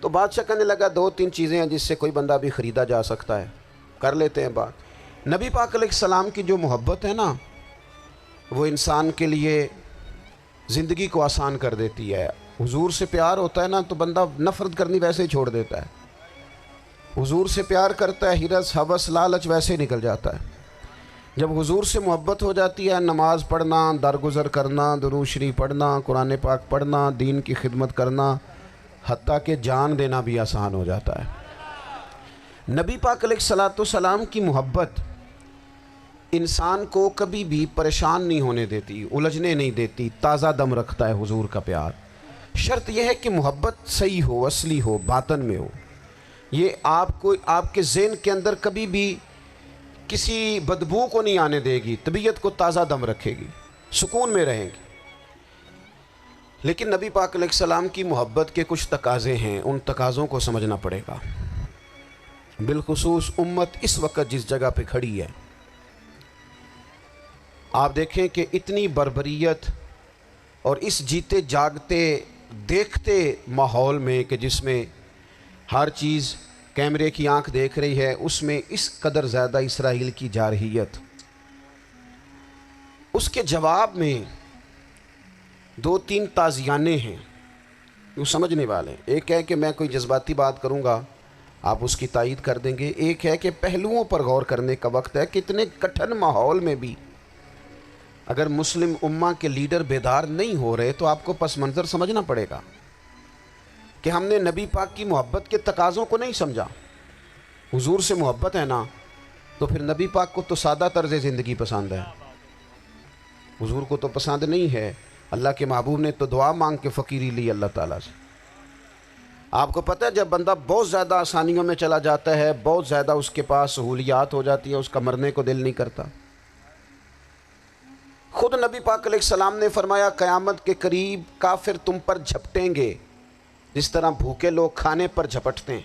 تو بادشاہ کہنے لگا 2-3 چیزیں ہیں جس سے کوئی بندہ بھی خریدا جا سکتا ہے، کر لیتے ہیں بات۔ نبی پاک علیہ السلام کی جو محبت ہے نا، وہ انسان کے لیے زندگی کو آسان کر دیتی ہے۔ حضور سے پیار ہوتا ہے نا تو بندہ نفرت کرنی ویسے ہی چھوڑ دیتا ہے۔ حضور سے پیار کرتا ہے، ہرس ہوس لالچ ویسے ہی نکل جاتا ہے۔ جب حضور سے محبت ہو جاتی ہے، نماز پڑھنا، درگزر کرنا، درود شریف پڑھنا، قرآن پاک پڑھنا، دین کی خدمت کرنا، حتیٰ کہ جان دینا بھی آسان ہو جاتا ہے۔ نبی پاک علیہ الصلاۃ والسلام کی محبت انسان کو کبھی بھی پریشان نہیں ہونے دیتی، الجھنے نہیں دیتی، تازہ دم رکھتا ہے حضور کا پیار۔ شرط یہ ہے کہ محبت صحیح ہو، اصلی ہو، باطن میں ہو۔ یہ آپ کے ذہن کے اندر کبھی بھی کسی بدبو کو نہیں آنے دے گی، طبیعت کو تازہ دم رکھے گی، سکون میں رہیں گی۔ لیکن نبی پاک علیہ السلام کی محبت کے کچھ تقاضے ہیں، ان تقاضوں کو سمجھنا پڑے گا۔ بالخصوص امت اس وقت جس جگہ پہ کھڑی ہے، آپ دیکھیں کہ اتنی بربریت اور اس جیتے جاگتے دیکھتے ماحول میں کہ جس میں ہر چیز کیمرے کی آنکھ دیکھ رہی ہے، اس میں اس قدر زیادہ اسرائیل کی جارحیت، اس کے جواب میں 2-3 تازیانے ہیں وہ سمجھنے والے۔ ایک ہے کہ میں کوئی جذباتی بات کروں گا، آپ اس کی تائید کر دیں گے۔ ایک ہے کہ پہلوؤں پر غور کرنے کا وقت ہے کہ اتنے کٹھن ماحول میں بھی اگر مسلم امہ کے لیڈر بیدار نہیں ہو رہے تو آپ کو پس منظر سمجھنا پڑے گا کہ ہم نے نبی پاک کی محبت کے تقاضوں کو نہیں سمجھا۔ حضور سے محبت ہے نا تو پھر نبی پاک کو تو سادہ طرز زندگی پسند ہے، حضور کو تو پسند نہیں ہے۔ اللہ کے محبوب نے تو دعا مانگ کے فقیری لی اللہ تعالیٰ سے۔ آپ کو پتہ ہے جب بندہ بہت زیادہ آسانیوں میں چلا جاتا ہے، بہت زیادہ اس کے پاس سہولیات ہو جاتی ہے، اس کا مرنے کو دل نہیں کرتا۔ خود نبی پاک علیہ السلام نے فرمایا قیامت کے قریب کافر تم پر جھپٹیں گے جس طرح بھوکے لوگ کھانے پر جھپٹتے ہیں۔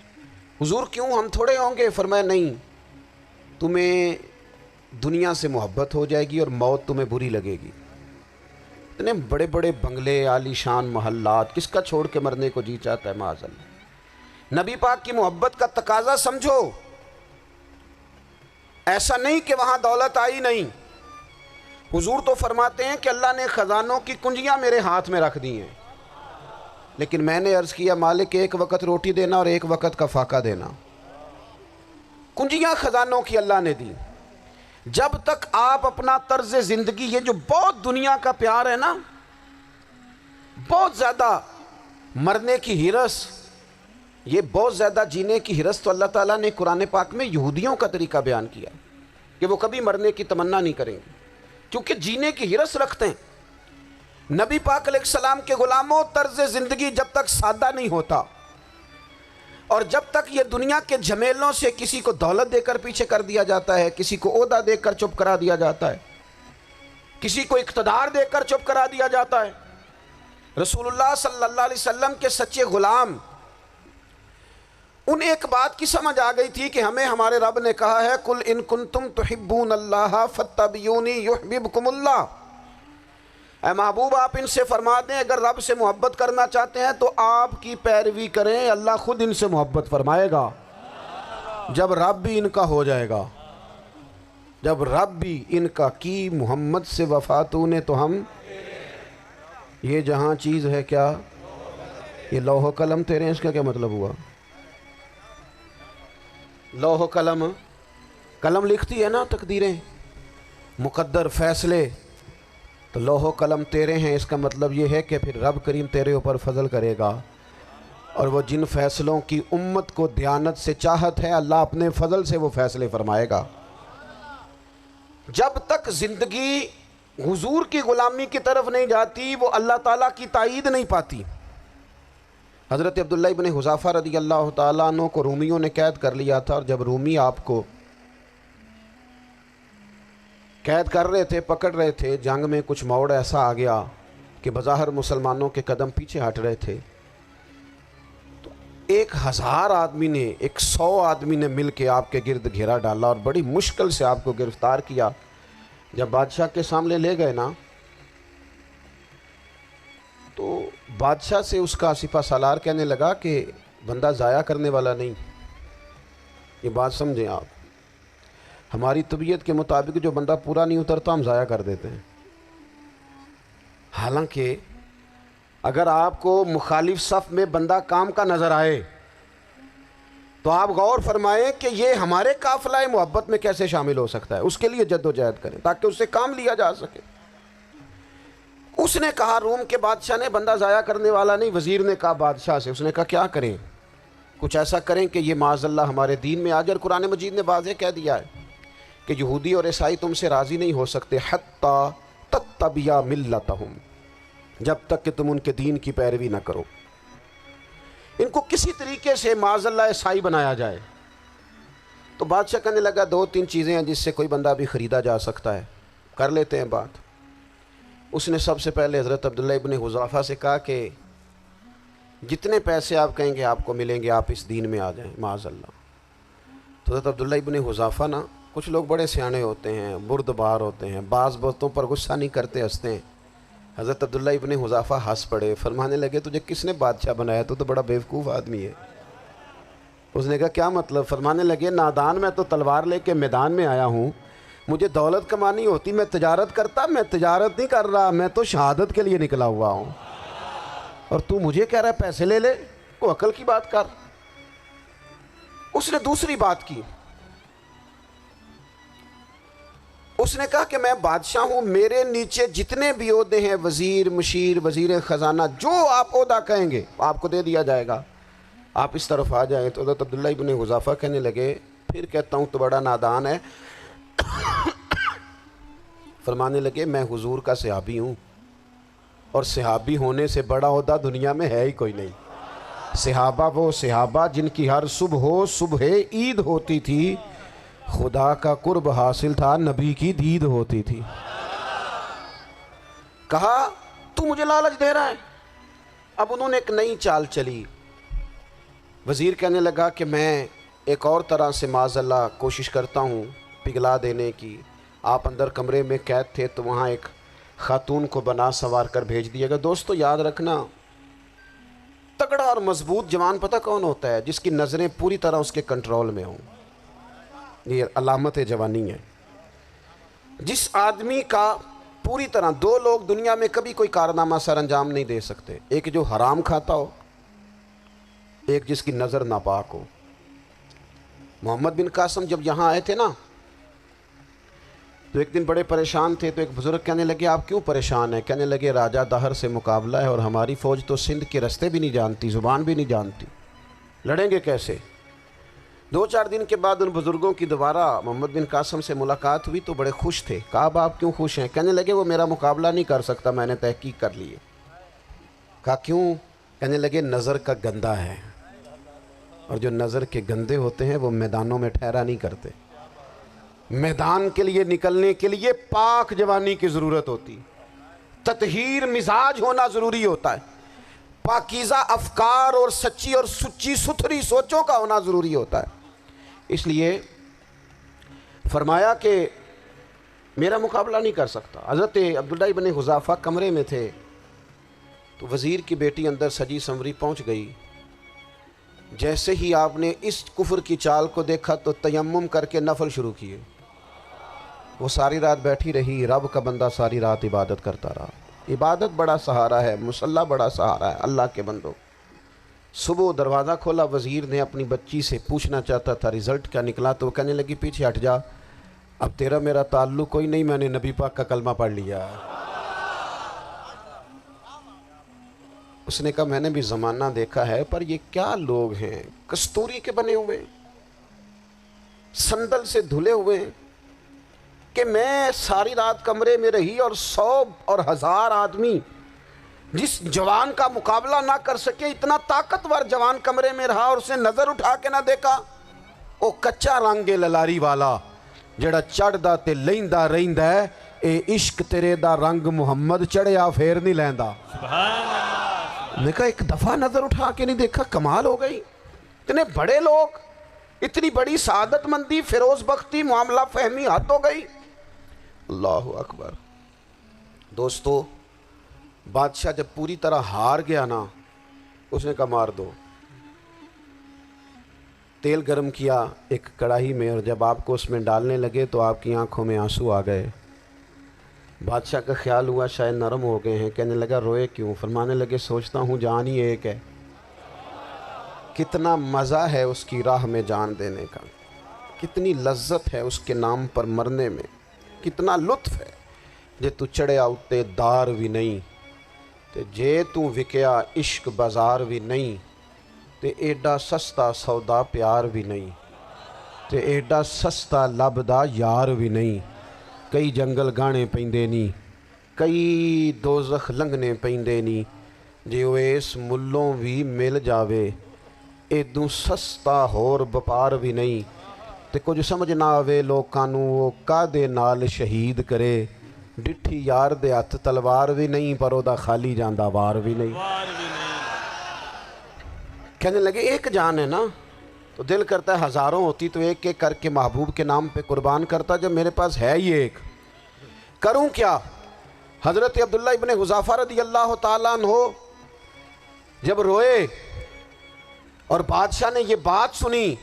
حضور کیوں، ہم تھوڑے ہوں گے؟ فرمایا نہیں، تمہیں دنیا سے محبت ہو جائے گی اور موت تمہیں بری لگے گی۔ اتنے بڑے بڑے بنگلے، عالی شان محلات، کس کا چھوڑ کے مرنے کو جی چاہتا ہے معاذ اللہ۔ نبی پاک کی محبت کا تقاضا سمجھو، ایسا نہیں کہ وہاں دولت آئی نہیں۔ حضور تو فرماتے ہیں کہ اللہ نے خزانوں کی کنجیاں میرے ہاتھ میں رکھ دی ہیں، لیکن میں نے عرض کیا مالک ایک وقت روٹی دینا اور ایک وقت کا فاقہ دینا۔ کنجیاں خزانوں کی اللہ نے دی۔ جب تک آپ اپنا طرز زندگی، یہ جو بہت دنیا کا پیار ہے نا، بہت زیادہ مرنے کی ہرس، یہ بہت زیادہ جینے کی ہرس تو اللہ تعالیٰ نے قرآن پاک میں یہودیوں کا طریقہ بیان کیا کہ وہ کبھی مرنے کی تمنا نہیں کریں گے کیونکہ جینے کی ہرس رکھتے ہیں۔ نبی پاک علیہ السلام کے غلاموں، طرز زندگی جب تک سادہ نہیں ہوتا اور جب تک یہ دنیا کے جھمیلوں سے کسی کو دولت دے کر پیچھے کر دیا جاتا ہے، کسی کو عہدہ دے کر چپ کرا دیا جاتا ہے، کسی کو اقتدار دے کر چپ کرا دیا جاتا ہے، رسول اللہ صلی اللہ علیہ وسلم کے سچے غلام ان ایک بات کی سمجھ آ گئی تھی کہ ہمیں ہمارے رب نے کہا ہے قل ان کنتم تحبون اللہ فاتبعونی یحببکم اللہ۔ اے محبوب آپ ان سے فرما دیں اگر رب سے محبت کرنا چاہتے ہیں تو آپ کی پیروی کریں، اللہ خود ان سے محبت فرمائے گا۔ جب رب بھی ان کا ہو جائے گا، جب رب بھی ان کا کی محمد سے وفاتوں نے تو ہم، یہ جہاں چیز ہے کیا، یہ لوح و قلم تیرے ہیں، اس کا کیا مطلب ہوا؟ لوح و قلم، قلم لکھتی ہے نا تقدیریں، مقدر فیصلے، تو لوح و قلم تیرے ہیں، اس کا مطلب یہ ہے کہ پھر رب کریم تیرے اوپر فضل کرے گا، اور وہ جن فیصلوں کی امت کو دیانت سے چاہت ہے اللہ اپنے فضل سے وہ فیصلے فرمائے گا۔ جب تک زندگی حضور کی غلامی کی طرف نہیں جاتی وہ اللہ تعالیٰ کی تائید نہیں پاتی۔ حضرت عبداللہ ابن حذافہ رضی اللہ تعالیٰ عنہ کو رومیوں نے قید کر لیا تھا، اور جب رومی آپ کو قید کر رہے تھے، پکڑ رہے تھے، جنگ میں کچھ موڑ ایسا آ گیا کہ بظاہر مسلمانوں کے قدم پیچھے ہٹ رہے تھے، تو 1000 آدمی نے، 100 آدمی نے مل کے آپ کے گرد گھیرا ڈالا اور بڑی مشکل سے آپ کو گرفتار کیا۔ جب بادشاہ کے سامنے لے گئے نا تو بادشاہ سے اس کا سپہ سالار کہنے لگا کہ بندہ ضائع کرنے والا نہیں، یہ بات سمجھیں آپ۔ ہماری طبیعت کے مطابق جو بندہ پورا نہیں اترتا ہم ضائع کر دیتے ہیں۔ حالانکہ اگر آپ کو مخالف صف میں بندہ کام کا نظر آئے تو آپ غور فرمائیں کہ یہ ہمارے قافلہ محبت میں کیسے شامل ہو سکتا ہے، اس کے لیے جد و جہد کریں تاکہ اس سے کام لیا جا سکے۔ اس نے کہا، روم کے بادشاہ نے، بندہ ضائع کرنے والا نہیں۔ وزیر نے کہا بادشاہ سے، اس نے کہا کیا کریں؟ کچھ ایسا کریں کہ یہ معاذ اللہ ہمارے دین میں آ جائے۔ اور قرآن مجید نے واضح کہہ دیا ہے کہ یہودی اور عیسائی تم سے راضی نہیں ہو سکتے حتی تتبع ملتہم، جب تک کہ تم ان کے دین کی پیروی نہ کرو۔ ان کو کسی طریقے سے معاذ اللہ عیسائی بنایا جائے۔ تو بادشاہ کہنے لگا 2-3 چیزیں ہیں جس سے کوئی بندہ بھی خریدا جا سکتا ہے، کر لیتے ہیں بات۔ اس نے سب سے پہلے حضرت عبداللہ ابن حذافہ سے کہا کہ جتنے پیسے آپ کہیں گے آپ کو ملیں گے، آپ اس دین میں آ جائیں معاذ اللہ۔ تو حضرت عبداللہ ابن حذافہ نا، کچھ لوگ بڑے سیانے ہوتے ہیں، بردبار ہوتے ہیں، بعض باتوں پر غصہ نہیں کرتے، ہنستے ہیں۔ حضرت عبداللہ ابن حذافہ ہنس پڑے، فرمانے لگے تجھے کس نے بادشاہ بنایا؟ تو بڑا بیوقوف آدمی ہے۔ اس نے کہا کیا مطلب؟ فرمانے لگے نادان، میں تو تلوار لے کے میدان میں آیا ہوں، مجھے دولت کمانی ہوتی میں تجارت کرتا، میں تجارت نہیں کر رہا، میں تو شہادت کے لیے نکلا ہوا ہوں، اور تو مجھے کہہ رہا ہے پیسے لے لے، کو عقل کی بات کر۔ اس نے دوسری بات کی، اس نے کہا کہ میں بادشاہ ہوں، میرے نیچے جتنے بھی عہدے ہیں، وزیر، مشیر، وزیر خزانہ، جو آپ عہدہ کہیں گے آپ کو دے دیا جائے گا، آپ اس طرف آ جائیں۔ تو حضرت عبداللہ ابن حذافہ کہنے لگے پھر کہتا ہوں تو بڑا نادان ہے۔ فرمانے لگے میں حضور کا صحابی ہوں، اور صحابی ہونے سے بڑا عہدہ دنیا میں ہے ہی کوئی نہیں۔ صحابہ وہ صحابہ جن کی ہر صبح عید ہوتی تھی، خدا کا قرب حاصل تھا، نبی کی دید ہوتی تھی۔ کہا تو مجھے لالچ دے رہا ہے؟ اب انہوں نے ایک نئی چال چلی۔ وزیر کہنے لگا کہ میں ایک اور طرح سے معاذ اللہ کوشش کرتا ہوں پگھلا دینے کی۔ آپ اندر کمرے میں قید تھے تو وہاں ایک خاتون کو بنا سوار کر بھیج دیا گیا۔ دوستو یاد رکھنا، تگڑا اور مضبوط جوان پتہ کون ہوتا ہے؟ جس کی نظریں پوری طرح اس کے کنٹرول میں ہوں، یہ علامت جوانی ہے۔ جس آدمی کا پوری طرح، 2 لوگ دنیا میں کبھی کوئی کارنامہ سر انجام نہیں دے سکتے، ایک جو حرام کھاتا ہو، ایک جس کی نظر ناپاک ہو۔ محمد بن قاسم جب یہاں آئے تھے نا تو ایک دن بڑے پریشان تھے، تو ایک بزرگ کہنے لگے آپ کیوں پریشان ہیں؟ کہنے لگے راجہ دہر سے مقابلہ ہے، اور ہماری فوج تو سندھ کے رستے بھی نہیں جانتی، زبان بھی نہیں جانتی، لڑیں گے کیسے؟ 2-4 دن کے بعد ان بزرگوں کی دوبارہ محمد بن قاسم سے ملاقات ہوئی تو بڑے خوش تھے۔ کہا آپ کیوں خوش ہیں؟ کہنے لگے وہ میرا مقابلہ نہیں کر سکتا، میں نے تحقیق کر لی ہے۔ کہا کیوں؟ کہنے لگے نظر کا گندہ ہے، اور جو نظر کے گندے ہوتے ہیں وہ میدانوں میں ٹھہرا نہیں کرتے۔ میدان کے لیے نکلنے کے لیے پاک جوانی کی ضرورت ہوتی، تطہیر مزاج ہونا ضروری ہوتا ہے، پاکیزہ افکار اور سچی اور سچی ستھری سوچوں کا ہونا ضروری ہوتا ہے۔ اس لیے فرمایا کہ میرا مقابلہ نہیں کر سکتا۔ حضرت عبداللہ ابن حذافہ کمرے میں تھے تو وزیر کی بیٹی اندر سجی سنوری پہنچ گئی۔ جیسے ہی آپ نے اس کفر کی چال کو دیکھا تو تیمم کر کے نفل شروع کیے۔ وہ ساری رات بیٹھی رہی، رب کا بندہ ساری رات عبادت کرتا رہا۔ عبادت بڑا سہارا ہے، مصلی بڑا سہارا ہے اللہ کے بندوں۔ صبح دروازہ کھولا، وزیر نے اپنی بچی سے پوچھنا چاہتا تھا رزلٹ کیا نکلا، تو وہ کہنے لگی پیچھے ہٹ جا، اب تیرا میرا تعلق کوئی نہیں، میں نے نبی پاک کا کلمہ پڑھ لیا۔ اس نے کہا میں نے بھی زمانہ دیکھا ہے، پر یہ کیا لوگ ہیں، کستوری کے بنے ہوئے، سندل سے دھلے ہوئے، کہ میں ساری رات کمرے میں رہی اور 100 اور 1000 آدمی جس جوان کا مقابلہ نہ کر سکے، اتنا طاقتور جوان کمرے میں رہا اور اس نے نظر اٹھا کے نہ دیکھا۔ او کچا رنگ للاری والا جڑا چڑھدا تے لیندا رہندا ہے، اے عشق تیرے دا رنگ محمد چڑھیا پھر نہیں لیندا۔ نے کہا ایک دفعہ نظر اٹھا کے نہیں دیکھا، کمال ہو گئی۔ اتنے بڑے لوگ، اتنی بڑی سعادت مندی، فیروز بختی، معاملہ فہمی، حد ہو گئی۔ اللہ اکبر۔ دوستو بادشاہ جب پوری طرح ہار گیا نا، اس نے کہا مار دو۔ تیل گرم کیا ایک کڑاہی میں، اور جب آپ کو اس میں ڈالنے لگے تو آپ کی آنکھوں میں آنسو آ گئے۔ بادشاہ کا خیال ہوا شاید نرم ہو گئے ہیں، کہنے لگا روئے کیوں؟ فرمانے لگے سوچتا ہوں جان ہی ایک ہے، کتنا مزہ ہے اس کی راہ میں جان دینے کا، کتنی لذت ہے اس کے نام پر مرنے میں، کتنا لطف ہے۔ جے تو چڑھیا اتے دار بھی نہیں تے جے تو وکیا عشق بازار بھی نہیں تے ایڈا سستا سودا پیار بھی نہیں تے ایڈا سستا لبدا یار بھی نہیں۔ کئی جنگل گانے پیندے نہیں، کئی دوزخ لنگنے پیندے نہیں، جے وہ اس ملوں بھی مل جاوے ایدوں سستا ہور بپار بھی نہیں۔ تے کچھ سمجھ نہ آوے لوکاں نوں وہ کادے نال شہید کرے، ڈٹھی یار دے ہتھ تلوار بھی نہیں پر او دا خالی جاندہ وار بھی نہیں۔ کہنے لگے ایک جان ہے نا، تو دل کرتا ہے ہزاروں ہوتی تو ایک ایک کر کے محبوب کے نام پہ قربان کرتا، جب میرے پاس ہے ہی ایک، کروں کیا؟ حضرت عبداللہ ابن حذافہ رضی اللہ تعالیٰ عنہ جب روئے اور بادشاہ نے یہ بات سنی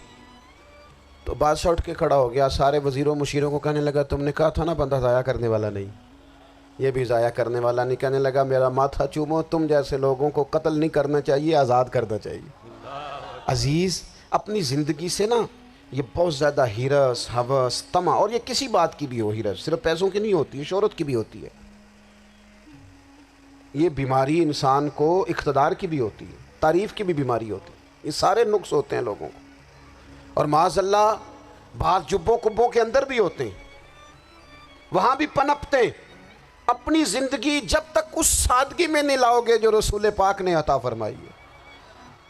تو بادشاہ اٹھ کے کھڑا ہو گیا، سارے وزیروں مشیروں کو کہنے لگا تم نے کہا تھا نا بندہ ضائع کرنے والا نہیں، یہ بھی ضائع کرنے والا نہیں۔ کہنے لگا میرا ماتھا چومو، تم جیسے لوگوں کو قتل نہیں کرنا چاہیے، آزاد کرنا چاہیے۔ عزیز اپنی زندگی سے نا یہ بہت زیادہ ہرس، ہوس، طمع، اور یہ کسی بات کی بھی ہو، ہرس صرف پیسوں کی نہیں ہوتی ہے، شہرت کی بھی ہوتی ہے، یہ بیماری انسان کو اقتدار کی بھی ہوتی ہے، تعریف کی بھی بیماری ہوتی ہے، یہ سارے نقص ہوتے ہیں لوگوں کو، اور معاذ اللہ بعض جبوں کبوں کے اندر بھی ہوتے ہیں، وہاں بھی پنپتے ہیں۔ اپنی زندگی جب تک اس سادگی میں نہیں لاؤ گے جو رسول پاک نے عطا فرمائی ہے،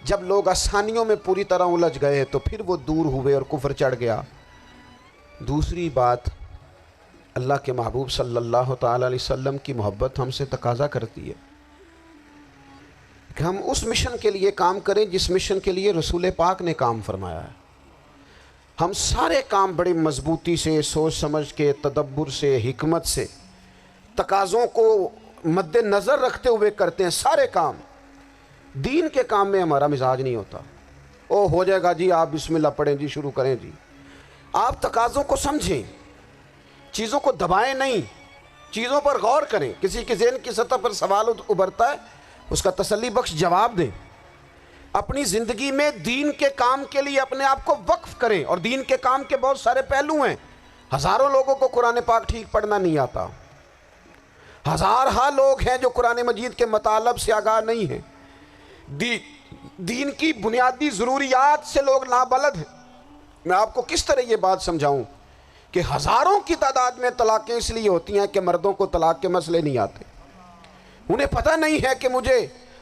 جب لوگ آسانیوں میں پوری طرح الجھ گئے تو پھر وہ دور ہوئے اور کفر چڑھ گیا۔ دوسری بات، اللہ کے محبوب صلی اللہ تعالیٰ علیہ وسلم کی محبت ہم سے تقاضا کرتی ہے کہ ہم اس مشن کے لیے کام کریں جس مشن کے لیے رسول پاک نے کام فرمایا ہے۔ ہم سارے کام بڑی مضبوطی سے، سوچ سمجھ کے، تدبر سے، حکمت سے، تقاضوں کو مد نظر رکھتے ہوئے کرتے ہیں سارے کام۔ دین کے کام میں ہمارا مزاج نہیں ہوتا، او ہو جائے گا جی آپ بسم اللہ پڑھیں جی، شروع کریں جی۔ آپ تقاضوں کو سمجھیں، چیزوں کو دبائیں نہیں، چیزوں پر غور کریں۔ کسی کے ذہن کی سطح پر سوال ابھرتا ہے، اس کا تسلی بخش جواب دیں۔ اپنی زندگی میں دین کے کام کے لیے اپنے آپ کو وقف کریں، اور دین کے کام کے بہت سارے پہلو ہیں۔ ہزاروں لوگوں کو قرآن پاک ٹھیک پڑھنا نہیں آتا، ہزارہا لوگ ہیں جو قرآن مجید کے مطالب سے آگاہ نہیں ہیں، دین کی بنیادی ضروریات سے لوگ نابلد ہیں۔ میں آپ کو کس طرح یہ بات سمجھاؤں کہ ہزاروں کی تعداد میں طلاقیں اس لیے ہوتی ہیں کہ مردوں کو طلاق کے مسئلے نہیں آتے، انہیں پتہ نہیں ہے کہ مجھے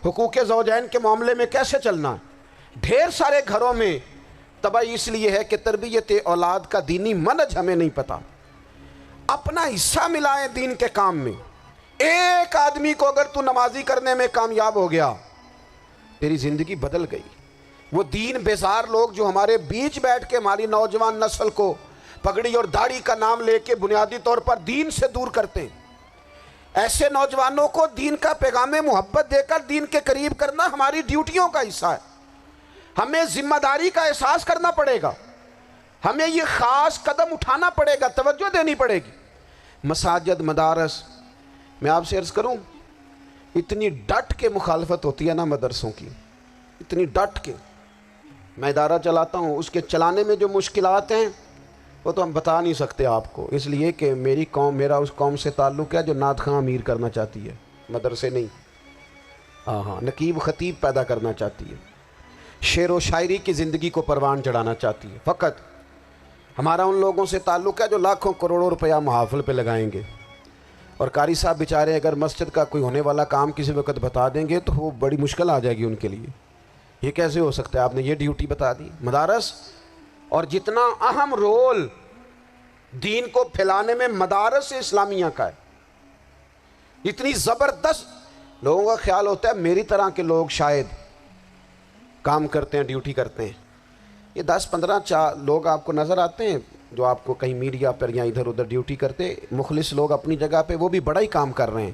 حقوق زوجین کے معاملے میں کیسے چلنا ہے۔ ڈھیر سارے گھروں میں تباہی اس لیے ہے کہ تربیت اولاد کا دینی منہج ہمیں نہیں پتہ۔ اپنا حصہ ملائیں دین کے کام میں۔ ایک آدمی کو اگر تو نمازی کرنے میں کامیاب ہو گیا، تیری زندگی بدل گئی۔ وہ دین بیزار لوگ جو ہمارے بیچ بیٹھ کے ہماری نوجوان نسل کو پگڑی اور داڑھی کا نام لے کے بنیادی طور پر دین سے دور کرتے ہیں، ایسے نوجوانوں کو دین کا پیغام محبت دے کر دین کے قریب کرنا ہماری ڈیوٹیوں کا حصہ ہے۔ ہمیں ذمہ داری کا احساس کرنا پڑے گا، ہمیں یہ خاص قدم اٹھانا پڑے گا، توجہ دینی پڑے گی۔ مساجد، مدارس، میں آپ سے عرض کروں، اتنی ڈٹ کے مخالفت ہوتی ہے نا مدرسوں کی، اتنی ڈٹ کے۔ میں ادارہ چلاتا ہوں، اس کے چلانے میں جو مشکلات ہیں وہ تو ہم بتا نہیں سکتے آپ کو، اس لیے کہ میری قوم، میرا اس قوم سے تعلق ہے جو نعت خواں امیر کرنا چاہتی ہے، مدرسے نہیں، ہاں نقیب خطیب پیدا کرنا چاہتی ہے، شعر و شاعری کی زندگی کو پروان چڑھانا چاہتی ہے۔ فقط ہمارا ان لوگوں سے تعلق ہے جو لاکھوں کروڑوں روپیہ محافل پہ لگائیں گے، اور قاری صاحب بیچارے اگر مسجد کا کوئی ہونے والا کام کسی وقت بتا دیں گے تو وہ بڑی مشکل آ جائے گی ان کے لیے۔ یہ کیسے ہو سکتا ہے، آپ نے یہ ڈیوٹی بتا دی۔ مدارس، اور جتنا اہم رول دین کو پھیلانے میں مدارس اسلامیہ کا ہے، اتنی زبردست، لوگوں کا خیال ہوتا ہے میری طرح کے لوگ شاید کام کرتے ہیں، ڈیوٹی کرتے ہیں۔ یہ 10-15 لوگ آپ کو نظر آتے ہیں جو آپ کو کہیں میڈیا پر یا ادھر ادھر ڈیوٹی کرتے، مخلص لوگ اپنی جگہ پہ، وہ بھی بڑا ہی کام کر رہے ہیں،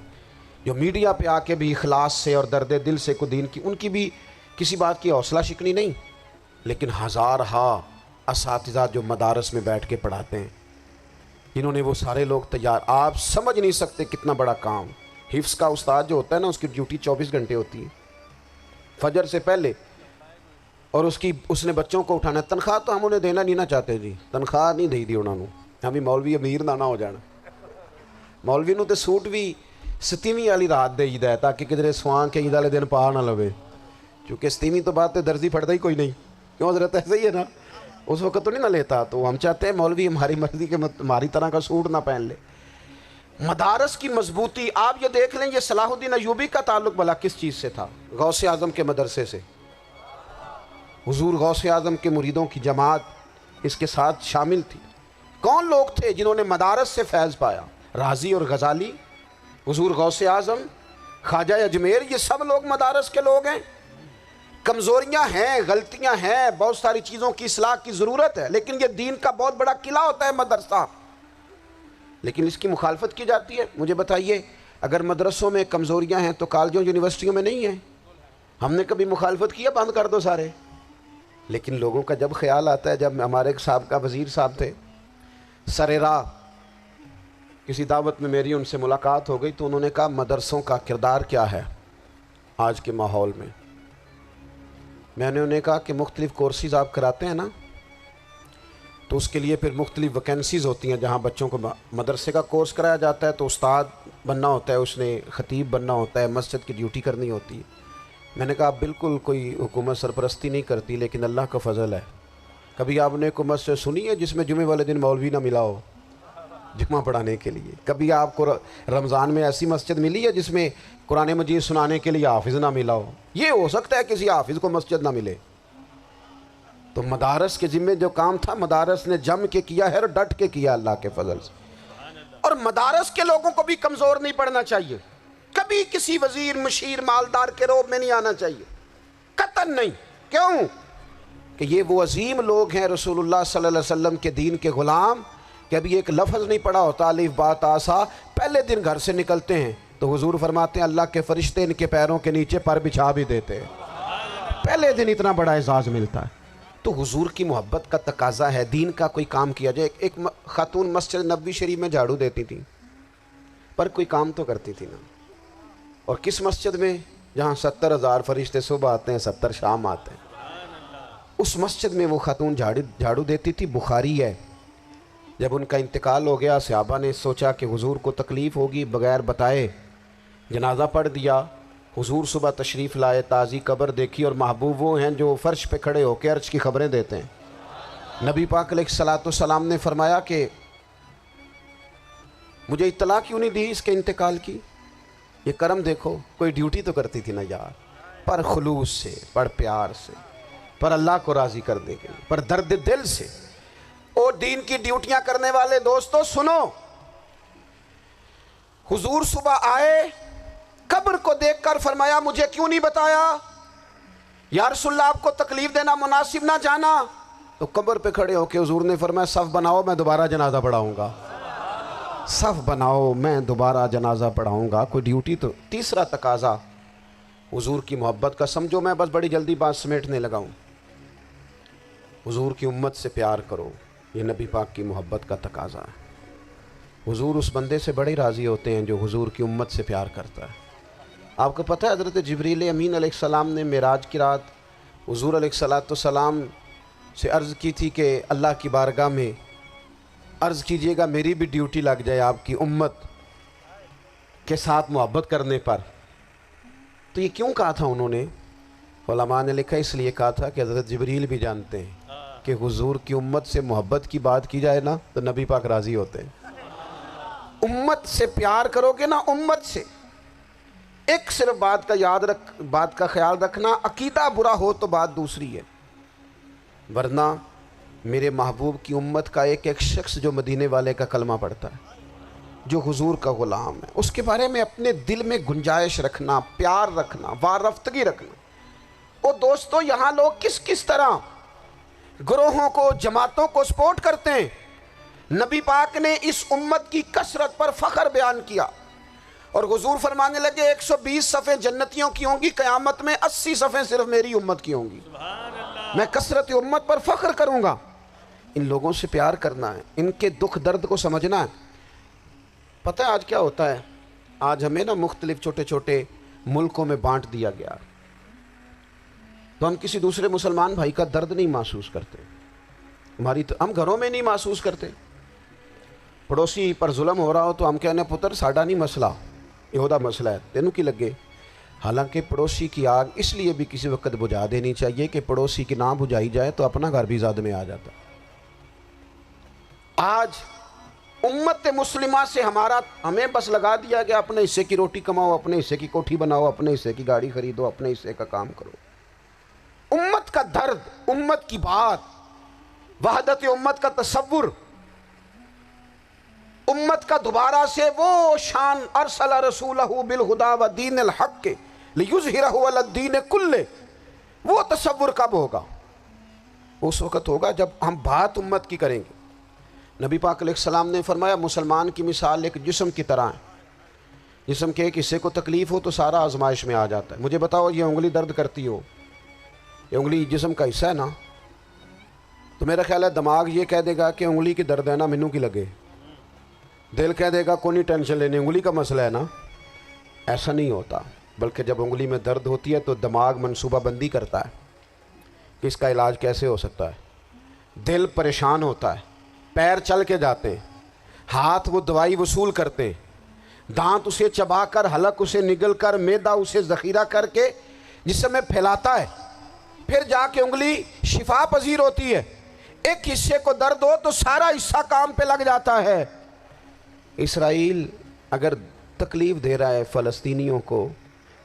جو میڈیا پہ آ کے بھی اخلاص سے اور درد دل سے کو دین کی، ان کی بھی کسی بات کی حوصلہ شکنی نہیں، لیکن ہزارہا اساتذہ جو مدارس میں بیٹھ کے پڑھاتے ہیں، انہوں نے وہ سارے لوگ تیار، آپ سمجھ نہیں سکتے کتنا بڑا کام۔ حفظ کا استاد جو ہوتا ہے نا، اس کی ڈیوٹی 24 گھنٹے ہوتی ہے، فجر سے پہلے، اور اس نے بچوں کو اٹھانا ہے۔ تنخواہ تو ہم انہیں دینا نہیں نہ چاہتے جی، تنخواہ نہیں دی انہوں نے، ہمیں مولوی امیر نہ ہو جانا۔ مولوی نو تے سوٹ بھی 27ویں والی رات دے ہے تاکہ کدھر سوان کے عید والے دن پا نہ لوے، چونکہ 27ویں تو بعد تے درزی پھڑتا ہی کوئی نہیں، کیوں حضرت ایسے ہی ہے نا، اس وقت تو نہیں نہ لیتا، تو ہم چاہتے ہیں مولوی ہماری مرضی کے ہماری طرح کا سوٹ نہ پہن لے۔ مدارس کی مضبوطی آپ یہ دیکھ لیں، یہ صلاح الدین ایوبی کا تعلق بھلا کس چیز سے تھا؟ غوث اعظم کے مدرسے سے۔ حضور غوث اعظم کے مریدوں کی جماعت اس کے ساتھ شامل تھی۔ کون لوگ تھے جنہوں نے مدارس سے فیض پایا؟ رازی اور غزالی، حضور غوث اعظم، خواجہ اجمیر، یہ سب لوگ مدارس کے لوگ ہیں۔ کمزوریاں ہیں، غلطیاں ہیں، بہت ساری چیزوں کی اصلاح کی ضرورت ہے، لیکن یہ دین کا بہت بڑا قلعہ ہوتا ہے مدرسہ، لیکن اس کی مخالفت کی جاتی ہے۔ مجھے بتائیے، اگر مدرسوں میں کمزوریاں ہیں تو کالجوں یونیورسٹیوں میں نہیں ہیں؟ ہم نے کبھی مخالفت کیا بند کر دو سارے؟ لیکن لوگوں کا جب خیال آتا ہے، جب ہمارے سابقہ وزیر صاحب تھے سر راہ، کسی دعوت میں میری ان سے ملاقات ہو گئی تو انہوں نے کہا مدرسوں کا کردار کیا ہے آج کے ماحول میں؟ میں نے انہیں کہا کہ مختلف کورسز آپ کراتے ہیں نا، تو اس کے لیے پھر مختلف ویکنسیز ہوتی ہیں، جہاں بچوں کو مدرسے کا کورس کرایا جاتا ہے تو استاد بننا ہوتا ہے، اس نے خطیب بننا ہوتا ہے، مسجد کی ڈیوٹی کرنی ہوتی ہے۔ میں نے کہا بالکل کوئی حکومت سرپرستی نہیں کرتی، لیکن اللہ کا فضل ہے۔ کبھی آپ نے حکومت سے سنی ہے جس میں جمعے والے دن مولوی نہ ملا ہو جمعہ پڑھانے کے لیے؟ کبھی آپ کو رمضان میں ایسی مسجد ملی ہے جس میں قرآن مجید سنانے کے لیے حافظ نہ ملا ہو؟ یہ ہو سکتا ہے کسی حافظ کو مسجد نہ ملے۔ تو مدارس کے ذمے جو کام تھا، مدارس نے جم کے کیا ہے اور ڈٹ کے کیا اللہ کے فضل سے۔ اور مدارس کے لوگوں کو بھی کمزور نہیں پڑنا چاہیے، کبھی کسی وزیر، مشیر، مالدار کے روب میں نہیں آنا چاہیے، قطعاً نہیں۔ کیوں؟ کہ یہ وہ عظیم لوگ ہیں رسول اللہ صلی اللہ علیہ وسلم کے دین کے غلام، کہ ابھی ایک لفظ نہیں پڑا ہوتا الف با تا سا، پہلے دن گھر سے نکلتے ہیں تو حضور فرماتے ہیں اللہ کے فرشتے ان کے پیروں کے نیچے پر بچھا بھی دیتے ہیں، پہلے دن اتنا بڑا اعزاز ملتا ہے۔ تو حضور کی محبت کا تقاضا ہے، دین کا کوئی کام کیا جائے۔ ایک خاتون مسجد نبوی شریف میں جھاڑو دیتی تھی، پر کوئی کام تو کرتی تھی نا۔ اور کس مسجد میں؟ جہاں 70,000 فرشتے صبح آتے ہیں، 70 شام آتے ہیں، اس مسجد میں وہ خاتون جھاڑو دیتی تھی۔ بخاری ہے، جب ان کا انتقال ہو گیا، صحابہ نے سوچا کہ حضور کو تکلیف ہوگی، بغیر بتائے جنازہ پڑھ دیا۔ حضور صبح تشریف لائے، تازی قبر دیکھی، اور محبوب وہ ہیں جو فرش پہ کھڑے ہو کے عرش کی خبریں دیتے ہیں۔ نبی پاک علیہ السلام نے فرمایا کہ مجھے اطلاع کیوں نہیں دی اس کے انتقال کی؟ یہ کرم دیکھو، کوئی ڈیوٹی تو کرتی تھی نا یار، پر خلوص سے، پر پیار سے، پر اللہ کو راضی کرنے کے لیے، پر درد دل سے۔ اور دین کی ڈیوٹیاں کرنے والے دوستو سنو، حضور صبح آئے، قبر کو دیکھ کر فرمایا مجھے کیوں نہیں بتایا؟ یا رسول اللہ آپ کو تکلیف دینا مناسب نہ جانا؟ تو قبر پہ کھڑے ہو کے حضور نے فرمایا صف بناؤ، میں دوبارہ جنازہ پڑھاؤں گا، صف بناؤ، میں دوبارہ جنازہ پڑھاؤں گا۔ کوئی ڈیوٹی تو۔ تیسرا تقاضا حضور کی محبت کا، سمجھو میں بس بڑی جلدی بات سمیٹنے لگا ہوں، حضور کی امت سے پیار کرو، یہ نبی پاک کی محبت کا تقاضا ہے۔ حضور اس بندے سے بڑے راضی ہوتے ہیں جو حضور کی امت سے پیار کرتا ہے۔ آپ کو پتہ ہے حضرت جبریل امین علیہ السلام نے معراج کی رات حضور علیہ السلام سے عرض کی تھی کہ اللہ کی بارگاہ میں عرض کیجئے گا میری بھی ڈیوٹی لگ جائے آپ کی امت کے ساتھ محبت کرنے پر۔ تو یہ کیوں کہا تھا انہوں نے؟ علماء نے لکھا اس لیے کہا تھا کہ حضرت جبریل بھی جانتے ہیں کہ حضور کی امت سے محبت کی بات کی جائے نا تو نبی پاک راضی ہوتے ہیں۔ امت سے پیار کرو گے نا، امت سے، ایک صرف بات کا خیال رکھنا، عقیدہ برا ہو تو بات دوسری ہے، ورنہ میرے محبوب کی امت کا ایک ایک شخص جو مدینے والے کا کلمہ پڑھتا ہے، جو حضور کا غلام ہے، اس کے بارے میں اپنے دل میں گنجائش رکھنا، پیار رکھنا، وارفتگی رکھنا۔ اور دوستو یہاں لوگ کس طرح گروہوں کو، جماعتوں کو سپورٹ کرتے ہیں۔ نبی پاک نے اس امت کی کثرت پر فخر بیان کیا، اور حضور فرمانے لگے 120 صفیں جنتیوں کی ہوں گی، قیامت میں 80 صفیں صرف میری امت کی ہوں گی۔ میں کثرت امت پر فخر کروں گا۔ ان لوگوں سے پیار کرنا ہے، ان کے دکھ درد کو سمجھنا ہے۔ پتہ ہے آج کیا ہوتا ہے؟ آج ہمیں نا مختلف چھوٹے چھوٹے ملکوں میں بانٹ دیا گیا، تو ہم کسی دوسرے مسلمان بھائی کا درد نہیں محسوس کرتے، ہم گھروں میں نہیں محسوس کرتے۔ پڑوسی پر ظلم ہو رہا ہو تو ہم کہنے پتر ساڈا نہیں مسئلہ، یہ مسئلہ ہے، تینوں کی لگے۔ حالانکہ پڑوسی کی آگ اس لیے بھی کسی وقت بجھا دینی چاہیے کہ پڑوسی کی نہ بجھائی جائے تو اپنا گھر بھی زاد میں آ جاتا۔ آج امت مسلمہ سے ہمیں بس لگا دیا گیا اپنے حصے کی روٹی کماؤ، اپنے حصے کی کوٹھی بناؤ، اپنے حصے کی گاڑی خریدو، اپنے حصے کا کام کرو۔ امت کا درد، امت کی بات، وحدت امت کا تصور، امت کا دوبارہ سے وہ شان ارسل رسولہ بالہدی ودین الحق لیظہرہ علی الدین کلہ، وہ تصور کب ہوگا؟ اس وقت ہوگا جب ہم بات امت کی کریں گے۔ نبی پاک علیہ السلام نے فرمایا مسلمان کی مثال ایک جسم کی طرح ہے، جسم کے ایک حصے کو تکلیف ہو تو سارا آزمائش میں آ جاتا ہے۔ مجھے بتاؤ یہ انگلی درد کرتی ہو، یہ انگلی جسم کا حصہ ہے نا، تو میرا خیال ہے دماغ یہ کہہ دے گا کہ انگلی کی درد ہے نا مینوں کی لگے، دل کہہ دے گا کوئی نہیں ٹینشن لینے، انگلی کا مسئلہ ہے نا۔ ایسا نہیں ہوتا، بلکہ جب انگلی میں درد ہوتی ہے تو دماغ منصوبہ بندی کرتا ہے کہ اس کا علاج کیسے ہو سکتا ہے، دل پریشان ہوتا ہے، پیر چل کے جاتے ہیں، ہاتھ وہ دوائی وصول کرتے ہیں، دانت اسے چبا کر، حلق اسے نگل کر، معدہ اسے ذخیرہ کر کے جسم میں پھیلاتا ہے، پھر جا کے انگلی شفا پذیر ہوتی ہے۔ ایک حصے کو درد ہو تو سارا حصہ کام پہ لگ جاتا ہے۔ اسرائیل اگر تکلیف دے رہا ہے فلسطینیوں کو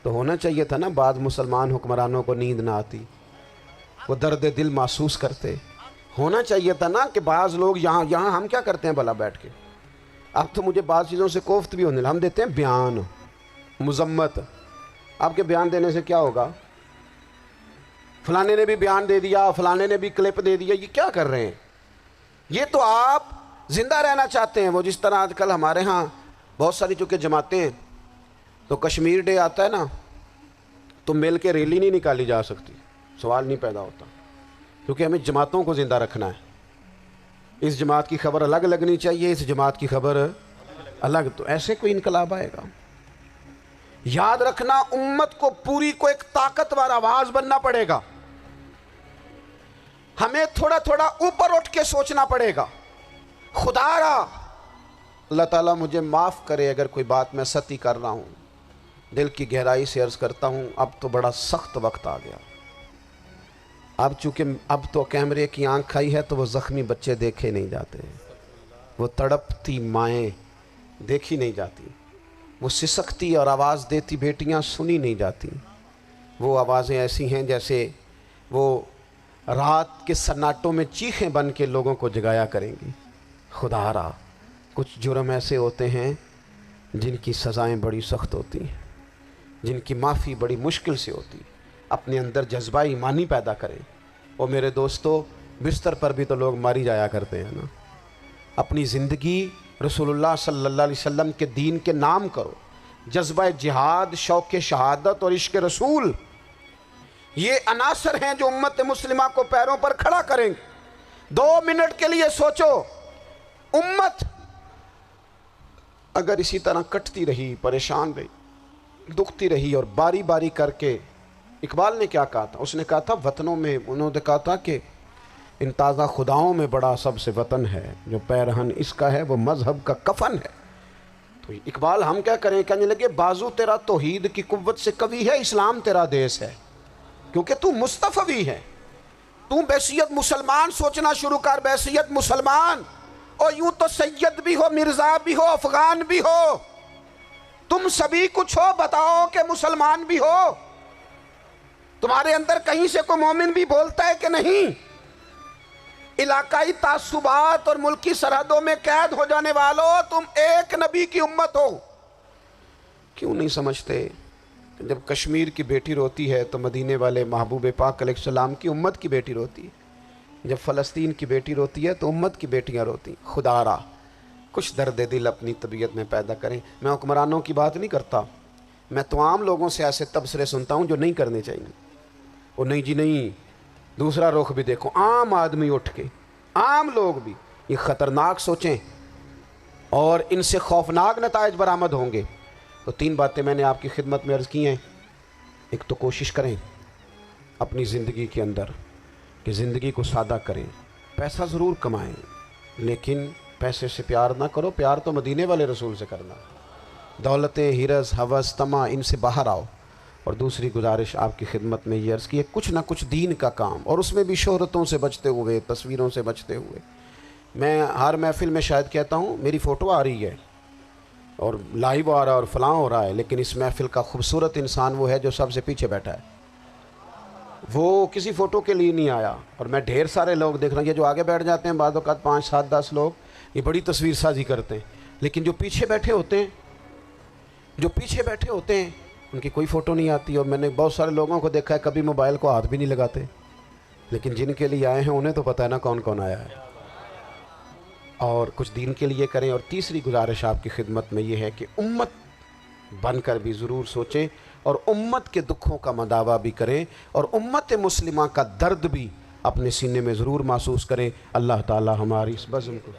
تو ہونا چاہیے تھا نا بعض مسلمان حکمرانوں کو نیند نہ آتی، وہ درد دل محسوس کرتے۔ ہونا چاہیے تھا نا کہ بعض لوگ یہاں ہم کیا کرتے ہیں بھلا بیٹھ کے، اب تو مجھے بعض چیزوں سے کوفت بھی ہونے لگا، ہم دیتے ہیں بیان، مذمت۔ آپ کے بیان دینے سے کیا ہوگا؟ فلانے نے بھی بیان دے دیا، فلانے نے بھی کلپ دے دیا، یہ کیا کر رہے ہیں؟ یہ تو آپ زندہ رہنا چاہتے ہیں۔ وہ جس طرح آج کل ہمارے ہاں بہت ساری چونکہ جماعتیں ہیں، تو کشمیر ڈے آتا ہے نا تو مل کے ریلی نہیں نکالی جا سکتی، سوال نہیں پیدا ہوتا، کیونکہ ہمیں جماعتوں کو زندہ رکھنا ہے۔ اس جماعت کی خبر الگ لگنی چاہیے، اس جماعت کی خبر الگ، تو ایسے کوئی انقلاب آئے گا؟ یاد رکھنا امت کو پوری کو ایک طاقتور آواز بننا پڑے گا، ہمیں تھوڑا تھوڑا اوپر اٹھ کے سوچنا پڑے گا۔ خدا را اللہ تعالیٰ مجھے معاف کرے اگر کوئی بات میں ستی کر رہا ہوں، دل کی گہرائی سے عرض کرتا ہوں اب تو بڑا سخت وقت آ گیا۔ اب چونکہ اب تو کیمرے کی آنکھ آئی ہے تو وہ زخمی بچے دیکھے نہیں جاتے، وہ تڑپتی مائیں دیکھی نہیں جاتی، وہ سسکتی اور آواز دیتی بیٹیاں سنی نہیں جاتی۔ وہ آوازیں ایسی ہیں جیسے وہ رات کے سناٹوں میں چیخیں بن کے لوگوں کو جگایا کریں گی۔ خدا را کچھ جرم ایسے ہوتے ہیں جن کی سزائیں بڑی سخت ہوتی ہیں، جن کی معافی بڑی مشکل سے ہوتی ہے۔ اپنے اندر جذبہ ایمانی پیدا کریں۔ اور میرے دوستو بستر پر بھی تو لوگ ماری جایا کرتے ہیں نا۔ اپنی زندگی رسول اللہ صلی اللہ علیہ وسلم کے دین کے نام کرو، جذبہ جہاد، شوق شہادت اور عشق رسول، یہ عناصر ہیں جو امت مسلمہ کو پیروں پر کھڑا کریں گے۔ 2 منٹ کے لیے سوچو، امت اگر اسی طرح کٹتی رہی، پریشان رہی، دکھتی رہی اور باری باری کر کے، اقبال نے کیا کہا تھا؟ اس نے کہا تھا وطنوں میں، انہوں نے کہا تھا کہ ان تازہ خداؤں میں بڑا سب سے وطن ہے، جو پیرہن اس کا ہے وہ مذہب کا کفن ہے۔ تو اقبال ہم کیا کریں؟ کہنے لگے بازو تیرا توحید کی قوت سے قوی ہے، اسلام تیرا دیس ہے، کیونکہ تو مصطفی ہے۔ تو بحیثیت مسلمان سوچنا شروع کر، بحیثیت مسلمان، اور یوں تو سید بھی ہو، مرزا بھی ہو، افغان بھی ہو، تم سبھی کچھ ہو، بتاؤ کہ مسلمان بھی ہو۔ تمہارے اندر کہیں سے کوئی مومن بھی بولتا ہے کہ نہیں؟ علاقائی تعصبات اور ملکی سرحدوں میں قید ہو جانے والوں، تم ایک نبی کی امت ہو۔ کیوں نہیں سمجھتے کہ جب کشمیر کی بیٹی روتی ہے تو مدینے والے محبوب پاک علیہ السلام کی امت کی بیٹی روتی ہے، جب فلسطین کی بیٹی روتی ہے تو امت کی بیٹیاں روتی ہیں۔ خدا را کچھ درد دل اپنی طبیعت میں پیدا کریں۔ میں حکمرانوں کی بات نہیں کرتا، میں تو عام لوگوں سے ایسے تبصرے سنتا ہوں جو نہیں کرنے چاہیے۔ وہ نہیں جی نہیں، دوسرا رخ بھی دیکھو، عام آدمی اٹھ کے، عام لوگ بھی یہ خطرناک سوچیں اور ان سے خوفناک نتائج برآمد ہوں گے۔ تو 3 باتیں میں نے آپ کی خدمت میں عرض کی ہیں۔ ایک تو کوشش کریں اپنی زندگی کے اندر کہ زندگی کو سادہ کریں، پیسہ ضرور کمائیں لیکن پیسے سے پیار نہ کرو، پیار تو مدینے والے رسول سے کرنا۔ دولتیں، ہرس، ہوس، طمع، ان سے باہر آؤ۔ اور دوسری گزارش آپ کی خدمت میں یہ عرض کی ہے، کچھ نہ کچھ دین کا کام، اور اس میں بھی شہرتوں سے بچتے ہوئے، تصویروں سے بچتے ہوئے۔ میں ہر محفل میں شاید کہتا ہوں میری فوٹو آ رہی ہے اور لائیو آ رہا ہے اور فلاں ہو رہا ہے، لیکن اس محفل کا خوبصورت انسان وہ ہے جو سب سے پیچھے بیٹھا ہے، وہ کسی فوٹو کے لیے نہیں آیا۔ اور میں ڈھیر سارے لوگ دیکھ رہا ہوں، یہ جو آگے بیٹھ جاتے ہیں بعض اوقات 5، 7، 10 لوگ، یہ بڑی تصویر سازی کرتے ہیں، لیکن جو پیچھے بیٹھے ہوتے ہیں ان کی کوئی فوٹو نہیں آتی۔ اور میں نے بہت سارے لوگوں کو دیکھا ہے کبھی موبائل کو ہاتھ بھی نہیں لگاتے، لیکن جن کے لیے آئے ہیں انہیں تو پتہ ہے نا کون کون آیا ہے۔ اور کچھ دین کے لیے کریں۔ اور تیسری گزارش آپ کی خدمت میں یہ ہے کہ امت بن کر بھی ضرور سوچیں اور امت کے دکھوں کا مداوع بھی کریں اور امت مسلمہ کا درد بھی اپنے سینے میں ضرور محسوس کریں۔ اللہ تعالی ہماری اس بزم کو